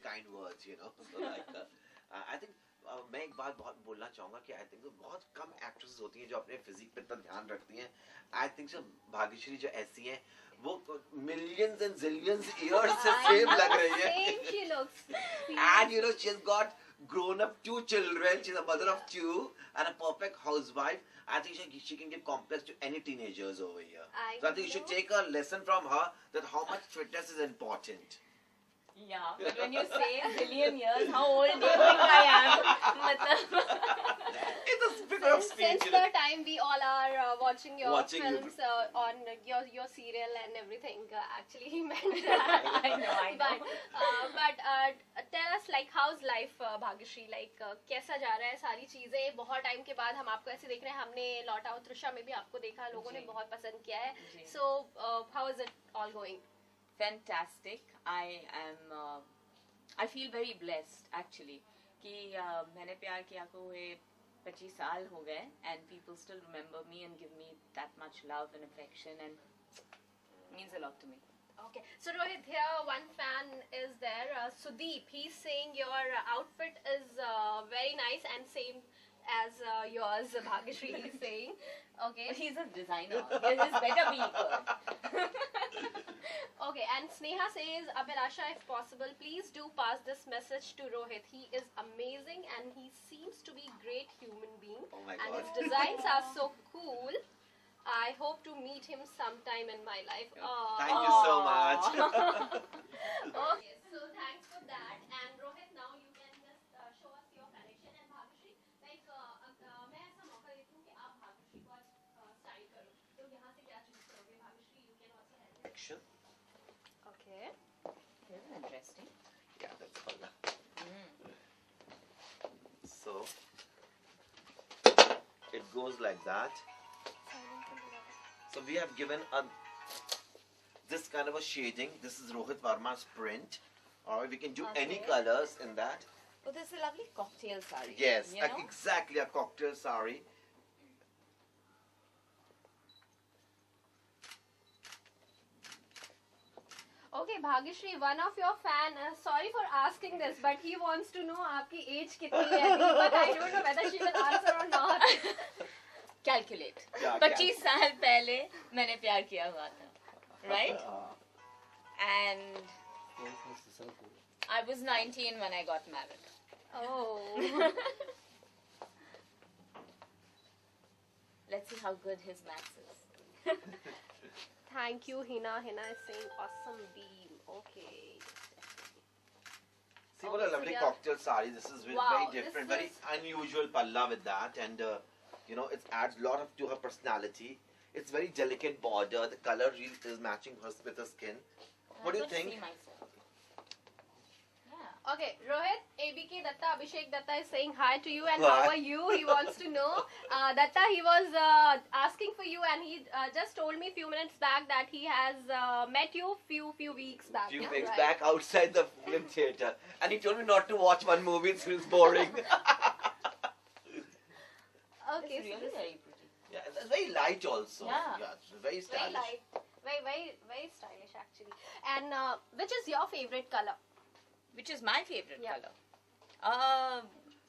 kind words, you know. So like, I think मैं एक बात बहुत बोलना चाहूँगा कि I think बहुत कम actresses होती हैं जो अपने physique पे इतना ध्यान रखती हैं. I think so भाग्यश्री जो ऐसी हैं वो millions and zillions years से same लग रही है. Same she looks. And you know she's got grown up 2 children. She's a mother of 2 and a perfect housewife. I think she can give complex to any teenagers over here. So I think you should take a lesson from her that how much fitness is important. Yeah, but when you say billion years, how old do you think I am? It's a figure of speech. Since the time we all are watching your Watching you. films on your serial and everything, actually he meant that. I know. But tell us like how's life, Bhagyashree? Like कैसा जा रहा है सारी चीजें? बहुत time के बाद हम आपको ऐसे देख रहे हैं. हमने लौट आओ त्रिशा में भी आपको देखा, लोगों ने बहुत पसंद किया है. So how is it all going? Fantastic. I feel very blessed actually कि मैंने प्यार किया को हुए 25 साल हो गए and people still remember me and give me that much love and affection and means a lot to me. Okay, so Rohit, here one fan is there, Sudeep. He's saying your outfit is very nice and same as yours, Bhagyashree is saying. Okay. But he's a designer. His better be good. Okay, and Sneha says, Abhilasha, if possible, please do pass this message to Rohit. He is amazing and he seems to be great human being. Oh my and God. his designs are so cool. I hope to meet him sometime in my life. Thank you so much. Okay, so thanks for that. And Rohit, now you can just show us your collection. And Bhagyashree, like, मैं ऐसा मौका देती हूँ कि आप Bhagyashree को style करो. तो यहाँ से क्या choose करोगे? Bhagyashree, you can also help me. Action. Okay. This is interesting. Yeah, that's all. So it goes like that. So we have given this kind of a shading. This is Rohit Varma's print. Or we can do any colors in that. Oh, this is a lovely cocktail saree. Yes, you know? exactly a cocktail saree. Okay, Bhagyashree, one of your fan, sorry for asking this, but he wants to know आपकी age कितनी है. But I don't know whether she will answer or not. Calculate. Yeah, 25 साल पहले मैंने प्यार किया हुआ था. Right? And I was 19 when I got married. Oh. Let's see how good his maths is. Thank you, Hina. Hina is saying awesome beam. Okay. See what a lovely cocktail saree. This is very, Wow, very different, this very is- unusual palla with that, and you know it adds a lot of to her personality. It's very delicate border. The color really is matching her with her skin. What do you I don't think? see myself. Yeah. Okay, Rohit, ABK Datta, Abhishek Datta is saying hi to you and Hi. how are you? He wants to know. Datta, he was asking for you and he just told me a few minutes back that he has met you few weeks back. Few Yeah, weeks right. back outside the film theater, and he told me not to watch one movie. It's boring. Okay, It's so really this very pretty. Yeah, it's very light also. Yeah. It's very very stylish. light, very stylish actually. And which is your favorite color? Which is my favorite Yeah. color.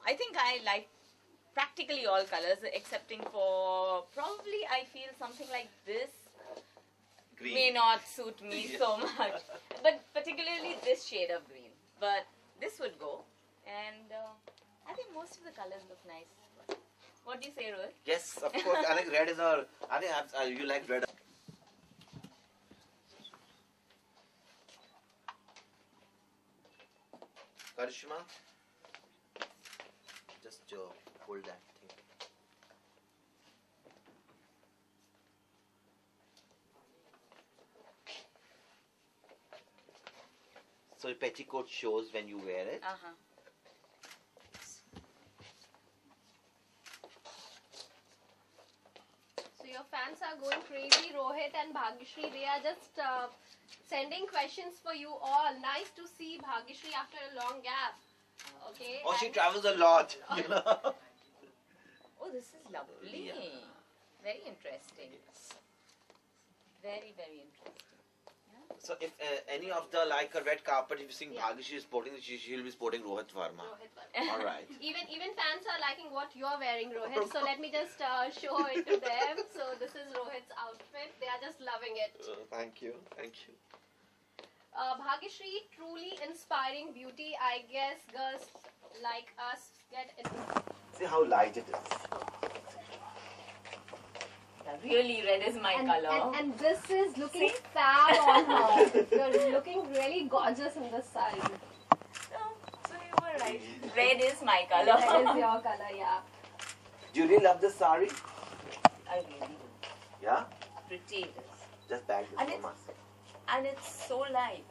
I think I like practically all colors, excepting for probably I feel something like this Green. may not suit me Yeah. so much, but particularly this shade of green. But this would go, and I think most of the colors look nice. What do you say, Rohit? Yes, of course. I think red is our. I think you like red. Karishma, just hold that thing. So petticoat shows when you wear it. Uh-huh. So your fans are going crazy. Rohit and Bhagyashree, they are just sending questions for you all. Nice to see Bhagyashree after a long gap. Okay. Oh, she and- travels a lot, you know. Oh, this is lovely. Yeah. Very interesting. Very, very interesting. Yeah. So if any of the like a red carpet, if you think Bhagyashree is sporting, she'll be sporting Rohit Verma. All right. Even fans are liking what you're wearing, Rohit. So let me just show it to them. So this is Rohit's outfit. They are just loving it. Thank you. Thank you. Bhagyashree, truly inspiring beauty. I guess girls like us get into. See how light it is. Really, red is my color. And this is looking fab on her. You're looking really gorgeous in this saree. So you were right. Red is my color. Red is your color, yeah. Do you really love this saree? I really do. Yeah? Pretty it is. Just bag this And from us. And it's so light.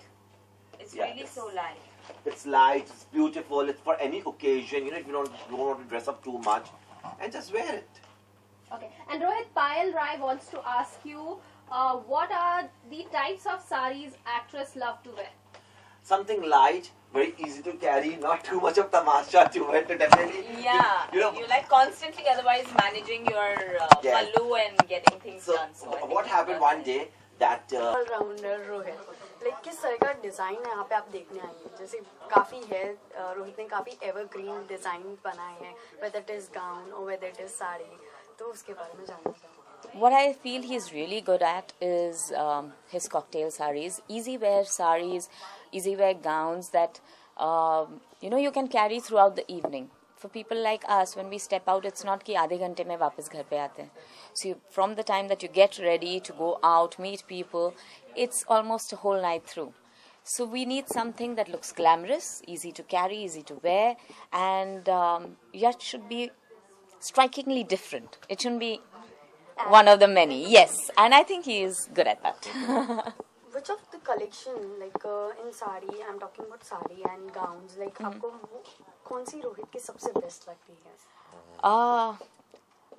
It's really so light. It's light, it's beautiful, it's for any occasion. You know, if you don't want to dress up too much, and just wear it. Okay. And Rohit, Payal Rai wants to ask you, what are the types of saris actress love to wear? Something light, very easy to carry, not too much of tamasha to wear. To definitely. Yeah, You know, you like constantly otherwise managing your pallu and getting things so done. So I think what happened one day that allrounder Rohit, like किस तरह का design यहाँ पे आप देखने आई हैं? जैसे काफ़ी है, रोहित ने काफ़ी एवरग्रीन डिज़ाइन बनाए हैं, whether it is gown or whether it is sari, तो उसके बारे में जानना चाहूँगी. What I feel he's really good at is his cocktail saris, easy wear saris, easy wear gowns that you can carry throughout the evening. For people like us, when we step out, it's not कि आधे घंटे में वापस घर पे आते हैं. So from the time that you get ready to go out, meet people, it's almost a whole night through. So we need something that looks glamorous, easy to carry, easy to wear, and yet should be strikingly different. It shouldn't be one of the many. Yes, and I think he is good at that. Which of the collection, like in sari, I'm talking about sari and gowns, like आपको कौन सी रोहित की सबसे best लगती है?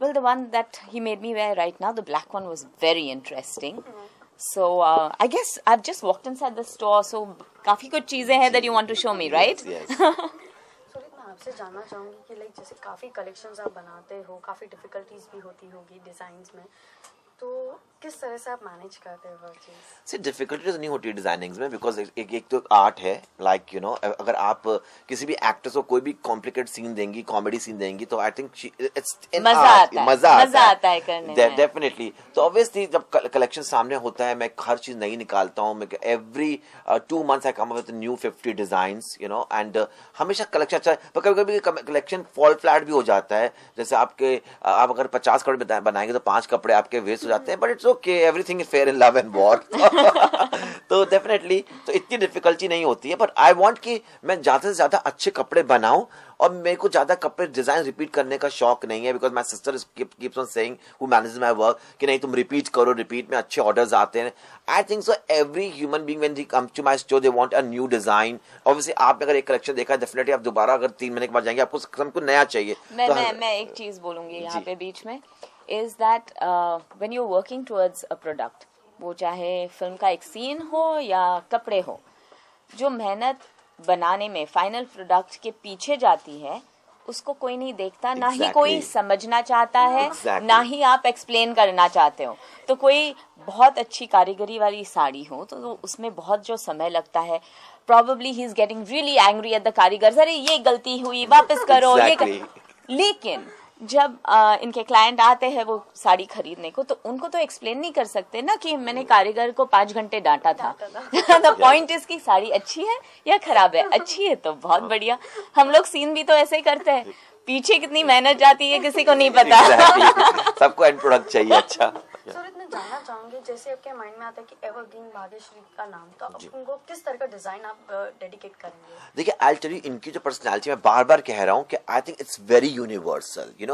Well, the one that he made me wear right now, the black one, was very interesting. So I guess I've just walked inside the store, so काफी कुछ चीजें हैं that you want to show me, right? yes. Rohit, मैं आपसे जानना चाहूँगी कि like जैसे काफ़ी कलेक्शंस आप बनाते हो, काफ़ी डिफिकल्टीज भी होती होगी डिज़ाइंस में, तो किस तरह से आप मैनेज करते हो हर चीज़? से डिफिकल्टीज नहीं होती डिजाइनिंग्स में, बिकॉज एक तो आर्ट है, लाइक अगर आप किसी भी एक्ट्रेस को कोई भी कॉम्प्लिकेटेड सीन देंगी, कॉमेडी सीन देंगी, तो आई थिंक इट्स मजा आता है करने में, डेफिनेटली. तो ऑब्वियसली जब कलेक्शन सामने होता है, मैं हर चीज नई निकालता हूँ. मैं every 2 months I come up with new 50 designs, and हमेशा कलेक्शन अच्छा है. पर कभी कभी कलेक्शन फॉल फ्लैट भी हो जाता है. जैसे आप अगर 50 कपड़े बनाएंगे तो 5 कपड़े आपके वेस्ट हो जाते हैं, but it's okay, everything is fair in love and war. तो डेफिनेटली तो इतनी डिफिकल्टी नहीं होती है, बट आई वांट कि मैं ज्यादा से ज्यादा अच्छे कपड़े बनाऊं, और मेरे को ज्यादा कपड़े डिजाइन रिपीट करने का शौक नहीं है, because my sister keeps on saying, who manages my work, कि नहीं तुम रिपीट करो, रिपीट में अच्छे ऑर्डर्स आते हैं. I think so every human being when they come to my store they want a new design. Obviously आपने अगर एक कलेक्शन देखा है, डेफिनेटली आप दोबारा अगर 3 महीने के बाद जाएंगे, आपको सबको नया चाहिए. मैं एक चीज बोलूंगी यहाँ पे बीच में, is that when you're working towards a product, वो चाहे फिल्म का एक सीन हो या कपड़े हो, जो मेहनत बनाने में फाइनल प्रोडक्ट के पीछे जाती है, उसको कोई नहीं देखता, ना ही कोई समझना चाहता है, ना ही आप एक्सप्लेन करना चाहते हो. तो कोई बहुत अच्छी कारीगरी वाली साड़ी हो तो उसमें बहुत जो समय लगता है, probably he is getting really angry at the कारीगर, अरे ये गलती हुई, वापस करो. लेकिन जब इनके क्लाइंट आते हैं वो साड़ी खरीदने को, तो उनको तो एक्सप्लेन नहीं कर सकते ना कि मैंने कारीगर को 5 घंटे डांटा था. द पॉइंट इज की साड़ी अच्छी है या खराब है. अच्छी है तो बहुत बढ़िया. हम लोग सीन भी तो ऐसे ही करते हैं, पीछे कितनी मेहनत जाती है किसी को नहीं पता. सबको एंड प्रोडक्ट चाहिए अच्छा. सूरज, मैं जानना चाहूंगी, जैसे आपके माइंड में आता है कि एवरग्रीन भाग्यश्री का नाम, तो आप उनको किस तरह का डिजाइन आप डेडिकेट करेंगे? देखिए, आई टेल यू, इनकी जो पर्सनालिटी, मैं बार बार कह रहा हूँ कि I think it's very universal. ये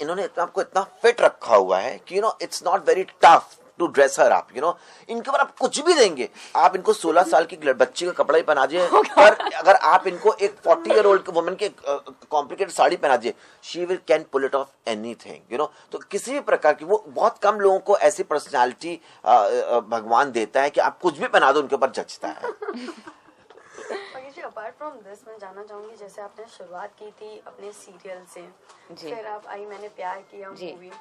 इन्होंने आपको इतना फिट रखा हुआ है कि it's not very tough to dress her up. इनके ऊपर आप कुछ भी देंगे, आप इनको 16 साल की बच्ची का कपड़ा ही पहना दिए, पर अगर आप इनको एक 40-year-old वुमन के कॉम्प्लिकेटेड साड़ी पहना दिए, she will can pull it off anything. तो किसी भी प्रकार की, वो बहुत कम लोगों को ऐसी पर्सनालिटी भगवान देता है कि आप कुछ भी पहना दो उनके ऊपर जचता है. अपार्ट फ्रॉम दिस, मैं जानना चाहूंगी, जैसे आपने शुरुआत की थी अपने सीरियल से, फिर आप आई मैंने प्यार किया मूवी,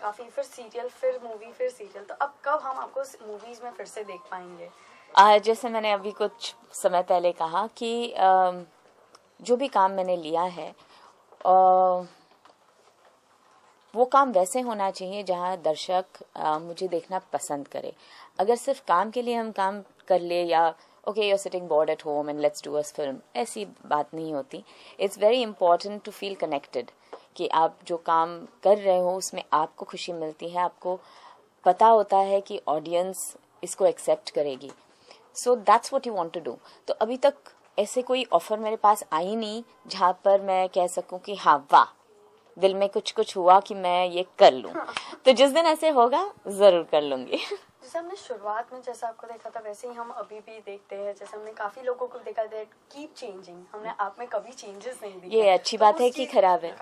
काफ़ी, फिर सीरियल, फिर मूवी, फिर सीरियल, तो अब कब हम आपको मूवीज़ में फिर से देख पाएंगे? जैसे मैंने अभी कुछ समय पहले कहा कि जो भी काम मैंने लिया है वो काम वैसे होना चाहिए जहाँ दर्शक मुझे देखना पसंद करे. अगर सिर्फ काम के लिए हम काम कर ले या okay you are sitting bored at home and let's do a film, ऐसी बात नहीं होती. It's very important to feel connected कि आप जो काम कर रहे हो उसमें आपको खुशी मिलती है, आपको पता होता है कि ऑडियंस इसको एक्सेप्ट करेगी. So that's what you want to do. तो अभी तक ऐसे कोई ऑफर मेरे पास आई नहीं जहाँ पर मैं कह सकूं कि हाँ वाह, दिल में कुछ कुछ हुआ कि मैं ये कर लूं. तो जिस दिन ऐसे होगा जरूर कर लूंगी. जैसे हमने शुरुआत में जैसा आपको देखा था वैसे ही हम अभी भी देखते हैं. जैसे हमने काफी लोगों को देखा दैट कीप चेंजिंग, हमने आप में कभी चेंजेस नहीं दिखे. ये अच्छी बात है कि खराब है?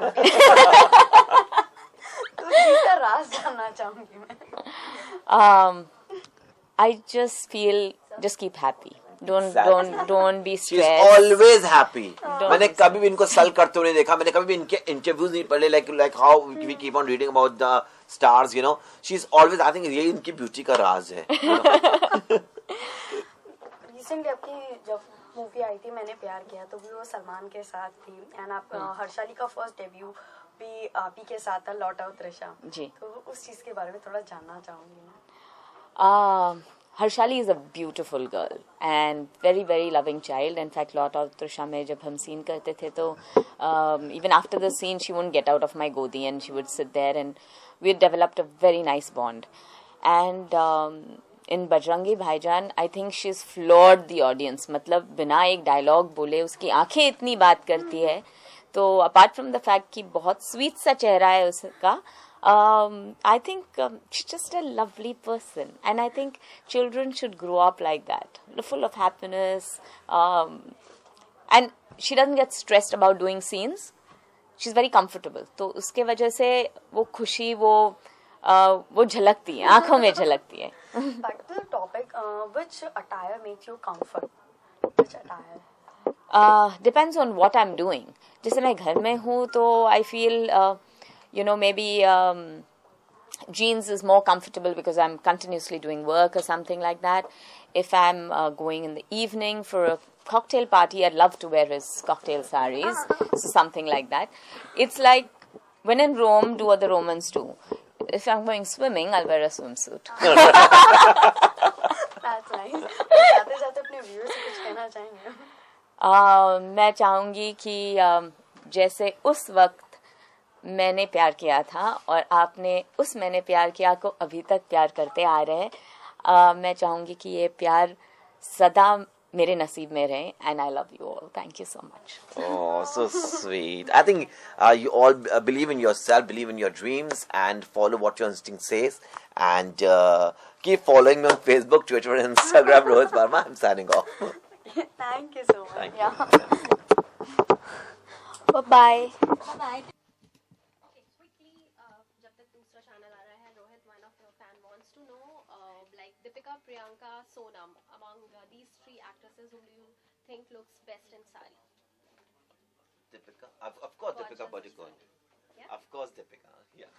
तो इसका राज जानना चाहूंगी मैं. I just feel just keep happy. Don't be She's stressed. always happy. Don't मैंने be कभी भी इनको सल करते हुए नहीं देखा. मैंने कभी भी इनके इंटरव्यूज नहीं पढ़े like how we keep on reading about the stars, you know. She's always, I think ये इनकी ब्यूटी का राज है. रिसेंटली आपकी जब मूवी आई थी मैंने प्यार किया तो भी वो सलमान के साथ थी. एंड आप हर्षाली का फर्स्ट डेब्यू भी आप ही के साथ था, लौट आओ त्रिशा. जी. तो उस चीज के बारे में थोड़ा जानना चाहूंगी मैं. Harshali is a beautiful girl and very very loving child. In fact, Lot of Trisha में जब हम scene करते थे तो even after the scene she wouldn't get out of my godi and she would sit there and we had developed a very nice bond. And in Bajrangi Bhaijaan I think she's floored the audience. मतलब बिना एक dialogue बोले उसकी आंखें इतनी बात करती है. तो apart from the fact कि बहुत sweet सा चेहरा है उसका, I think she's just a lovely person and I think children should grow up like that, full of happiness, and she doesn't get stressed about doing scenes. She's very comfortable. तो उसके वजह से वो खुशी वो झलकती है, आंखों में झलकती है. Back to the topic, which attire makes you comfort? Which attire? Depends on what I'm doing. जैसे मैं घर में हूँ तो I feel maybe jeans is more comfortable because I'm continuously doing work or something like that. If I'm going in the evening for a cocktail party, I'd love to wear his cocktail saris, so something like that. It's like when in Rome, do what the Romans do. If I'm going swimming, I'll wear a swimsuit. That's nice. जाते-जाते अपने viewers से कुछ कहना चाहेंगे? मैं चाहूंगी कि जैसे उस वक्त मैंने प्यार किया था और आपने उस मैंने प्यार किया को अभी तक प्यार करते आ रहे हैं. मैं चाहूंगी कि ये प्यार सदा मेरे नसीब में रहे. And I love you all. Thank you so much. Oh, so sweet. I think you all believe in yourself, believe in your dreams, and follow what your instinct says. And keep following me on Facebook, Twitter, and Instagram. Rohit Verma. I'm signing off. Thank you so much. Thank Yeah. Bye-bye. Bye-bye. Okay, quickly, जब तक दूसरा channel आ रहा है, Rohit, one of your fan wants to know, like Deepika, Priyanka, Sonam, among these three actresses, who do you think looks best in sari? Deepika, of course, Gorgeous. Deepika Padukone. Yeah? Of course, Deepika. Yeah.